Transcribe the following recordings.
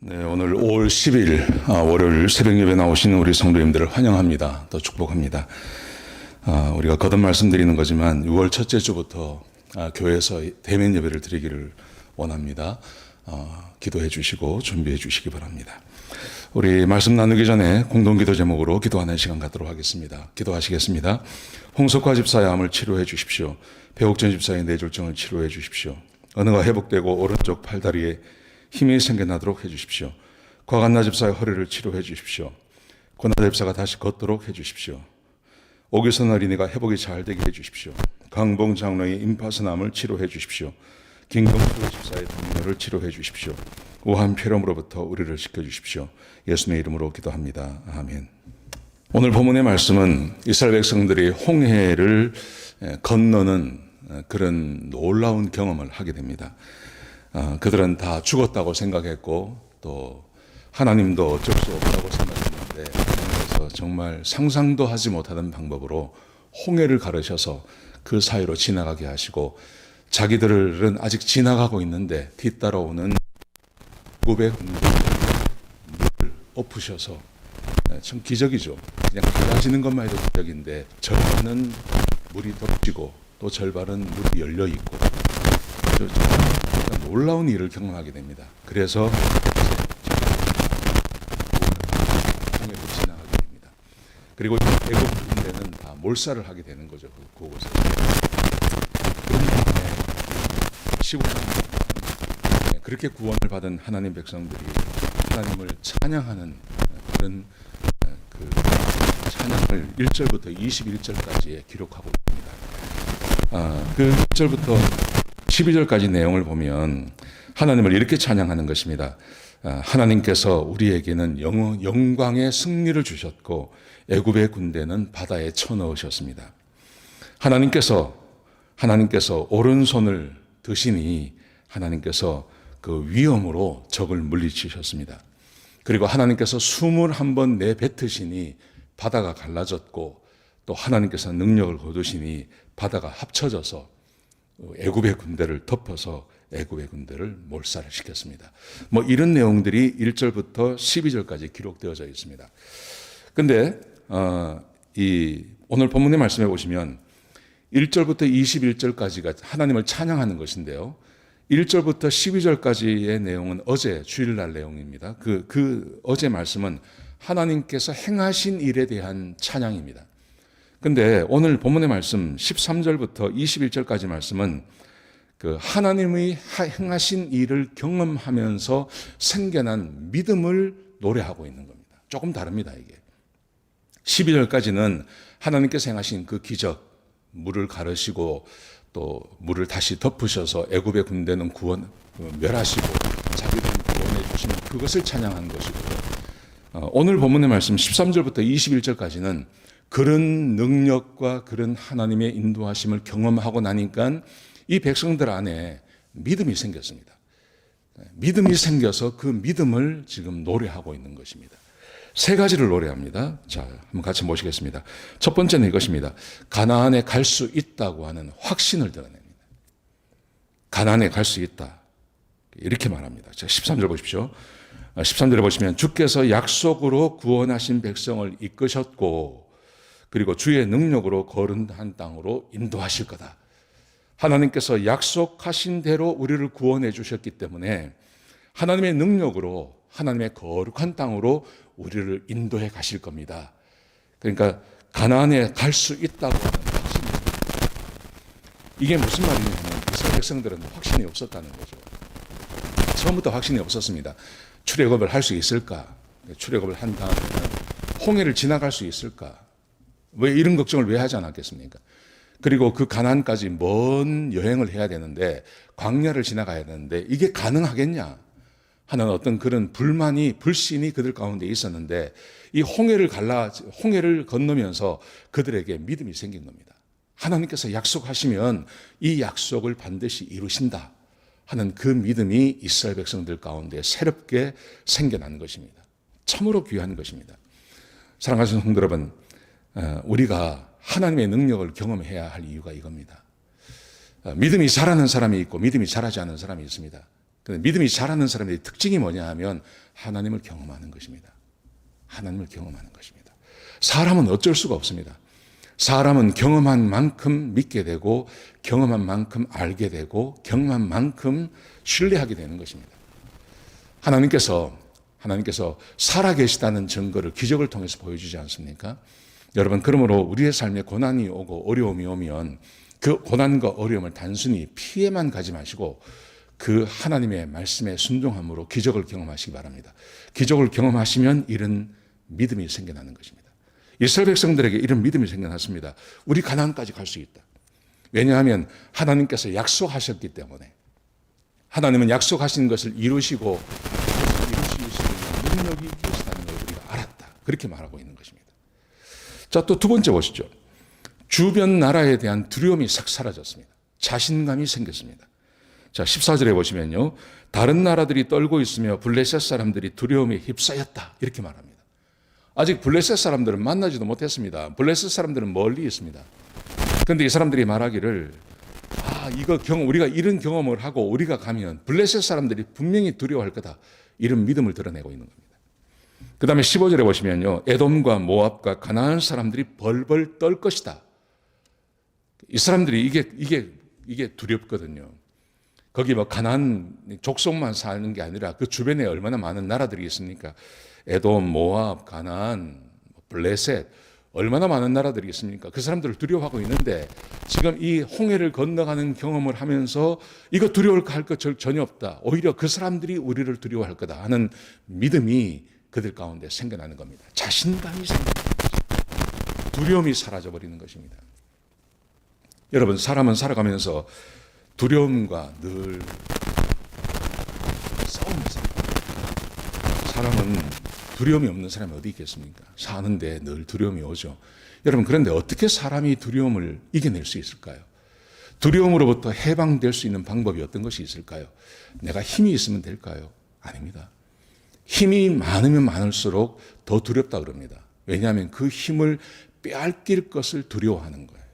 네, 오늘 5월 10일 월요일 새벽 예배 나오신 우리 성도님들을 환영합니다. 또 축복합니다. 우리가 거듭 말씀드리는 거지만 6월 첫째 주부터 교회에서 대면 예배를 드리기를 원합니다. 기도해 주시고 준비해 주시기 바랍니다. 우리 말씀 나누기 전에 공동기도 제목으로 기도하는 시간 갖도록 하겠습니다. 기도하시겠습니다. 홍석화 집사의 암을 치료해 주십시오. 배옥전 집사의 뇌졸중을 치료해 주십시오. 언어가 회복되고 오른쪽 팔다리에 힘이 생겨나도록 해주십시오. 곽한나 집사의 허리를 치료해 주십시오. 권하대 집사가 다시 걷도록 해주십시오. 오기선 어린이가 회복이 잘 되게 해주십시오. 강봉 장로의 임파선암을 치료해 주십시오. 김경수 집사의 당뇨를 치료해 주십시오. 우한 폐렴으로부터 우리를 지켜주십시오. 예수님의 이름으로 기도합니다. 아멘. 오늘 본문의 말씀은 이스라엘 백성들이 홍해를 건너는 그런 놀라운 경험을 하게 됩니다. 그들은 다 죽었다고 생각했고 또 하나님도 어쩔 수 없다고 생각했는데 하나님께서 정말 상상도 하지 못하던 방법으로 홍해를 가르셔서 그 사이로 지나가게 하시고 자기들은 아직 지나가고 있는데 뒤따라오는 900 물을 엎으셔서 참 기적이죠. 그냥 갈라지는 것만 해도 기적인데 절반은 물이 덮이고 또 절반은 물이 열려 있고 놀라운 일을 경험하게 됩니다. 그래서 홍해를 지나가게 됩니다. 그리고 애굽 군대는 다 몰살을 하게 되는 거죠. 그곳에. 그렇게 구원을 받은 하나님 백성들이 하나님을 찬양하는 그런 그 찬양을 1절부터 21절까지에 기록하고 있습니다. 그 1절부터 12절까지 내용을 보면 하나님을 이렇게 찬양하는 것입니다. 하나님께서 우리에게는 영광의 승리를 주셨고 애굽의 군대는 바다에 쳐넣으셨습니다. 하나님께서 오른손을 드시니 하나님께서 그 위엄으로 적을 물리치셨습니다. 그리고 하나님께서 숨을 한번 내뱉으시니 바다가 갈라졌고 또 하나님께서 능력을 거두시니 바다가 합쳐져서 애굽의 군대를 덮어서 애굽의 군대를 몰살을 시켰습니다. 이런 내용들이 1절부터 12절까지 기록되어져 있습니다. 근데 오늘 본문의 말씀해 보시면 1절부터 21절까지가 하나님을 찬양하는 것인데요. 1절부터 12절까지의 내용은 어제 주일날 내용입니다. 그 어제 말씀은 하나님께서 행하신 일에 대한 찬양입니다. 근데 오늘 본문의 말씀 13절부터 21절까지 말씀은 그 하나님의 행하신 일을 경험하면서 생겨난 믿음을 노래하고 있는 겁니다. 조금 다릅니다, 이게. 12절까지는 하나님께서 행하신 그 기적, 물을 가르시고 또 물을 다시 덮으셔서 애굽의 군대는 멸하시고 자기들은 구원해 주시는 그것을 찬양한 것이고요. 오늘 본문의 말씀 13절부터 21절까지는 그런 능력과 그런 하나님의 인도하심을 경험하고 나니까 이 백성들 안에 믿음이 생겼습니다. 믿음이 생겨서 그 믿음을 지금 노래하고 있는 것입니다. 세 가지를 노래합니다. 자, 한번 같이 보시겠습니다. 첫 번째는 이것입니다. 가나안에 갈 수 있다고 하는 확신을 드러냅니다. 가나안에 갈 수 있다. 이렇게 말합니다. 자, 13절 보십시오. 13절에 보시면 주께서 약속으로 구원하신 백성을 이끄셨고 그리고 주의 능력으로 거룩한 땅으로 인도하실 거다. 하나님께서 약속하신 대로 우리를 구원해 주셨기 때문에 하나님의 능력으로 하나님의 거룩한 땅으로 우리를 인도해 가실 겁니다. 그러니까 가나안에 갈 수 있다고 하는 확신입니다. 이게 무슨 말이냐면 이스라엘 백성들은 확신이 없었다는 거죠. 처음부터 확신이 없었습니다. 출애굽을 할 수 있을까? 출애굽을 한 다음에 홍해를 지나갈 수 있을까? 왜 이런 걱정을 왜 하지 않았겠습니까? 그리고 그 가나안까지 먼 여행을 해야 되는데 광야를 지나가야 되는데 이게 가능하겠냐 하는 어떤 그런 불신이 그들 가운데 있었는데 이 홍해를 건너면서 그들에게 믿음이 생긴 겁니다. 하나님께서 약속하시면 이 약속을 반드시 이루신다 하는 그 믿음이 이스라엘 백성들 가운데 새롭게 생겨난 것입니다. 참으로 귀한 것입니다. 사랑하시는 성도 여러분, 우리가 하나님의 능력을 경험해야 할 이유가 이겁니다. 믿음이 잘하는 사람이 있고 믿음이 잘하지 않은 사람이 있습니다. 믿음이 자라는 사람의 특징이 뭐냐 하면 하나님을 경험하는 것입니다. 하나님을 경험하는 것입니다. 사람은 어쩔 수가 없습니다. 사람은 경험한 만큼 믿게 되고 경험한 만큼 알게 되고 경험한 만큼 신뢰하게 되는 것입니다. 하나님께서 살아계시다는 증거를 기적을 통해서 보여주지 않습니까? 여러분, 그러므로 우리의 삶에 고난이 오고 어려움이 오면 그 고난과 어려움을 단순히 피해만 가지 마시고 그 하나님의 말씀에 순종함으로 기적을 경험하시기 바랍니다. 기적을 경험하시면 이런 믿음이 생겨나는 것입니다. 이스라엘 백성들에게 이런 믿음이 생겨났습니다. 우리 가나안까지 갈 수 있다. 왜냐하면 하나님께서 약속하셨기 때문에, 하나님은 약속하신 것을 이루시고 이루시는 능력이 계시다는 걸 우리가 알았다. 그렇게 말하고 있는 것입니다. 자, 또 두 번째 보시죠. 주변 나라에 대한 두려움이 싹 사라졌습니다. 자신감이 생겼습니다. 자, 14절에 보시면요. 다른 나라들이 떨고 있으며 블레셋 사람들이 두려움에 휩싸였다. 이렇게 말합니다. 아직 블레셋 사람들은 만나지도 못했습니다. 블레셋 사람들은 멀리 있습니다. 그런데 이 사람들이 말하기를 우리가 이런 경험을 하고 우리가 가면 블레셋 사람들이 분명히 두려워할 거다. 이런 믿음을 드러내고 있는 겁니다. 그 다음에 15절에 보시면요. 에돔과 모압과 가나안 사람들이 벌벌 떨 것이다. 이 사람들이 이게 두렵거든요. 거기 가나안 족속만 사는 게 아니라 그 주변에 얼마나 많은 나라들이 있습니까? 에돔, 모압, 가나안, 블레셋, 얼마나 많은 나라들이 있습니까? 그 사람들을 두려워하고 있는데 지금 이 홍해를 건너가는 경험을 하면서 이거 두려워할 것 전혀 없다. 오히려 그 사람들이 우리를 두려워할 거다 하는 믿음이 그들 가운데 생겨나는 겁니다. 자신감이 생겨나는 것입니다. 두려움이 사라져버리는 것입니다. 여러분, 사람은 살아가면서 두려움과 늘 싸우면서 사람은 두려움이 없는 사람이 어디 있겠습니까? 사는데 늘 두려움이 오죠. 여러분, 그런데 어떻게 사람이 두려움을 이겨낼 수 있을까요? 두려움으로부터 해방될 수 있는 방법이 어떤 것이 있을까요? 내가 힘이 있으면 될까요? 아닙니다. 힘이 많으면 많을수록 더 두렵다 그럽니다. 왜냐하면 그 힘을 빼앗길 것을 두려워하는 거예요.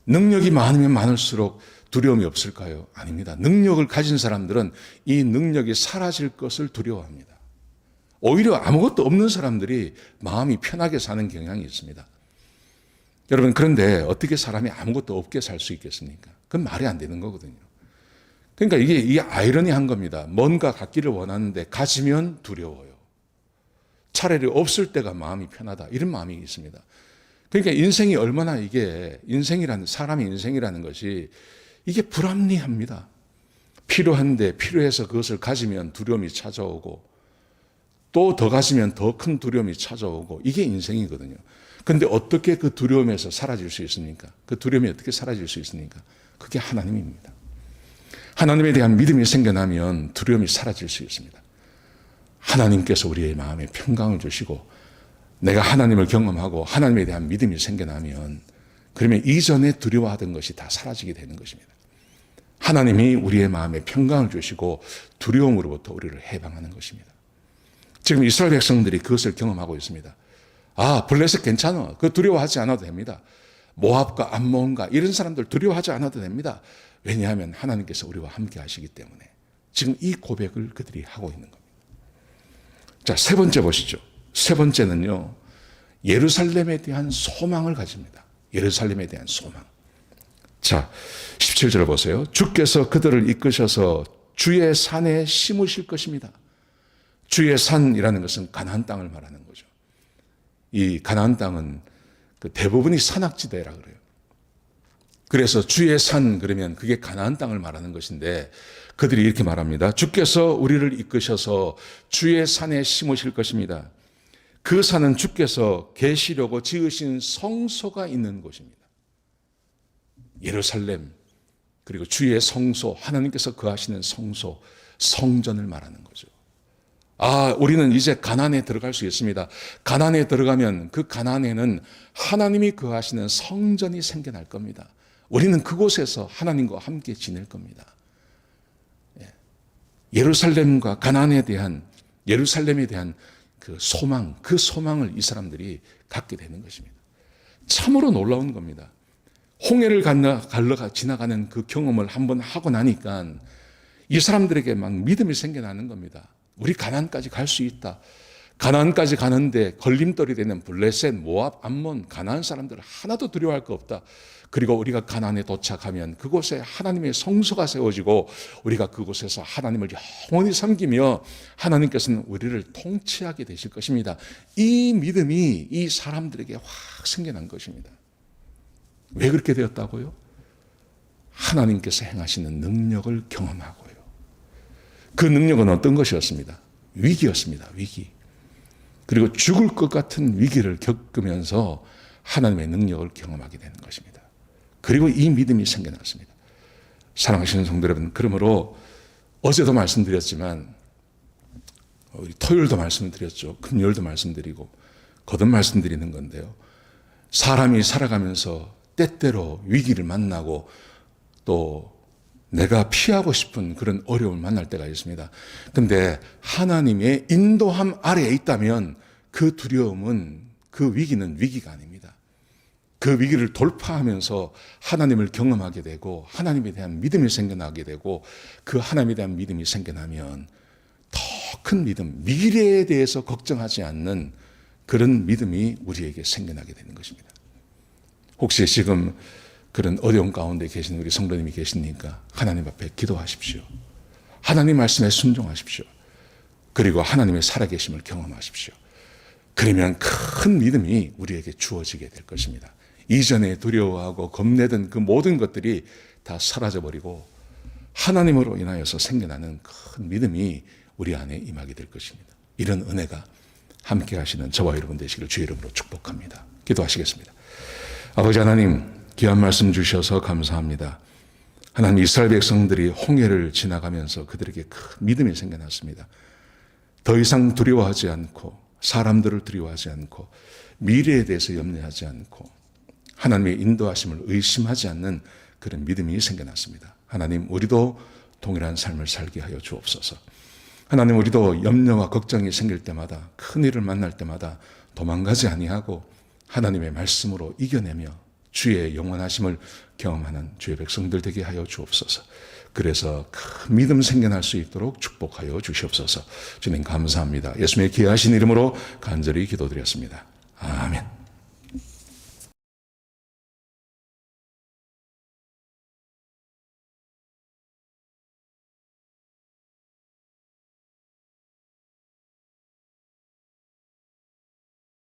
능력이 많으면 많을수록 두려움이 없을까요? 아닙니다. 능력을 가진 사람들은 이 능력이 사라질 것을 두려워합니다. 오히려 아무것도 없는 사람들이 마음이 편하게 사는 경향이 있습니다. 여러분, 그런데 어떻게 사람이 아무것도 없게 살 수 있겠습니까? 그건 말이 안 되는 거거든요. 그러니까 이게 아이러니한 겁니다. 뭔가 갖기를 원하는데 가지면 두려워요. 차라리 없을 때가 마음이 편하다. 이런 마음이 있습니다. 그러니까 인생이 얼마나 사람의 인생이라는 것이 이게 불합리합니다. 필요한데 필요해서 그것을 가지면 두려움이 찾아오고 또 더 가지면 더 큰 두려움이 찾아오고 이게 인생이거든요. 그런데 어떻게 그 두려움에서 사라질 수 있습니까? 그 두려움이 어떻게 사라질 수 있습니까? 그게 하나님입니다. 하나님에 대한 믿음이 생겨나면 두려움이 사라질 수 있습니다. 하나님께서 우리의 마음에 평강을 주시고 내가 하나님을 경험하고 하나님에 대한 믿음이 생겨나면 그러면 이전에 두려워하던 것이 다 사라지게 되는 것입니다. 하나님이 우리의 마음에 평강을 주시고 두려움으로부터 우리를 해방하는 것입니다. 지금 이스라엘 백성들이 그것을 경험하고 있습니다. 블레셋 괜찮아. 그거 두려워하지 않아도 됩니다. 모압과 암몬과 이런 사람들 두려워하지 않아도 됩니다. 왜냐하면 하나님께서 우리와 함께 하시기 때문에 지금 이 고백을 그들이 하고 있는 겁니다. 자, 세 번째 보시죠. 세 번째는요, 예루살렘에 대한 소망을 가집니다. 예루살렘에 대한 소망. 자, 17절을 보세요. 주께서 그들을 이끄셔서 주의 산에 심으실 것입니다. 주의 산이라는 것은 가나안 땅을 말하는 거죠. 이 가나안 땅은 대부분이 산악지대라 그래요. 그래서 주의 산 그러면 그게 가나안 땅을 말하는 것인데 그들이 이렇게 말합니다. 주께서 우리를 이끄셔서 주의 산에 심으실 것입니다. 그 산은 주께서 계시려고 지으신 성소가 있는 곳입니다. 예루살렘 그리고 주의 성소, 하나님께서 거하시는 성소, 성전을 말하는 거죠. 우리는 이제 가나안에 들어갈 수 있습니다. 가나안에 들어가면 그 가나안에는 하나님이 거하시는 성전이 생겨날 겁니다. 우리는 그곳에서 하나님과 함께 지낼 겁니다. 예루살렘과 가나안에 대한 예루살렘에 대한 그 소망을 이 사람들이 갖게 되는 것입니다. 참으로 놀라운 겁니다. 홍해를 지나가는 그 경험을 한번 하고 나니까 이 사람들에게 막 믿음이 생겨나는 겁니다. 우리 가나안까지 갈 수 있다. 가나안까지 가는데 걸림돌이 되는 블레셋, 모압, 암몬, 가나안 사람들 하나도 두려워할 거 없다. 그리고 우리가 가나안에 도착하면 그곳에 하나님의 성소가 세워지고 우리가 그곳에서 하나님을 영원히 섬기며 하나님께서는 우리를 통치하게 되실 것입니다. 이 믿음이 이 사람들에게 확 생겨난 것입니다. 왜 그렇게 되었다고요? 하나님께서 행하시는 능력을 경험하고요. 그 능력은 어떤 것이었습니다? 위기였습니다. 위기. 그리고 죽을 것 같은 위기를 겪으면서 하나님의 능력을 경험하게 되는 것입니다. 그리고 이 믿음이 생겨났습니다. 사랑하시는 성도 여러분, 그러므로 어제도 말씀드렸지만 우리 토요일도 말씀드렸죠. 금요일도 말씀드리고 거듭 말씀드리는 건데요. 사람이 살아가면서 때때로 위기를 만나고 또 내가 피하고 싶은 그런 어려움을 만날 때가 있습니다. 그런데 하나님의 인도함 아래에 있다면 그 두려움은, 그 위기는 위기가 아닙니다. 그 위기를 돌파하면서 하나님을 경험하게 되고 하나님에 대한 믿음이 생겨나게 되고 그 하나님에 대한 믿음이 생겨나면 더 큰 믿음, 미래에 대해서 걱정하지 않는 그런 믿음이 우리에게 생겨나게 되는 것입니다. 혹시 지금 그런 어려운 가운데 계신 우리 성도님이 계시니까 하나님 앞에 기도하십시오. 하나님 말씀에 순종하십시오. 그리고 하나님의 살아계심을 경험하십시오. 그러면 큰 믿음이 우리에게 주어지게 될 것입니다. 이전에 두려워하고 겁내던 그 모든 것들이 다 사라져버리고 하나님으로 인하여서 생겨나는 큰 믿음이 우리 안에 임하게 될 것입니다. 이런 은혜가 함께 하시는 저와 여러분 되시기를 주의 이름으로 축복합니다. 기도하시겠습니다. 아버지 하나님, 귀한 말씀 주셔서 감사합니다. 하나님, 이스라엘 백성들이 홍해를 지나가면서 그들에게 큰 믿음이 생겨났습니다. 더 이상 두려워하지 않고 사람들을 두려워하지 않고 미래에 대해서 염려하지 않고 하나님의 인도하심을 의심하지 않는 그런 믿음이 생겨났습니다. 하나님, 우리도 동일한 삶을 살게 하여 주옵소서. 하나님, 우리도 염려와 걱정이 생길 때마다, 큰 일을 만날 때마다 도망가지 아니하고 하나님의 말씀으로 이겨내며 주의 영원하심을 경험하는 주의 백성들 되게 하여 주옵소서. 그래서 큰 믿음 생겨날 수 있도록 축복하여 주시옵소서. 주님 감사합니다. 예수님의 귀하신 이름으로 간절히 기도드렸습니다. 아멘.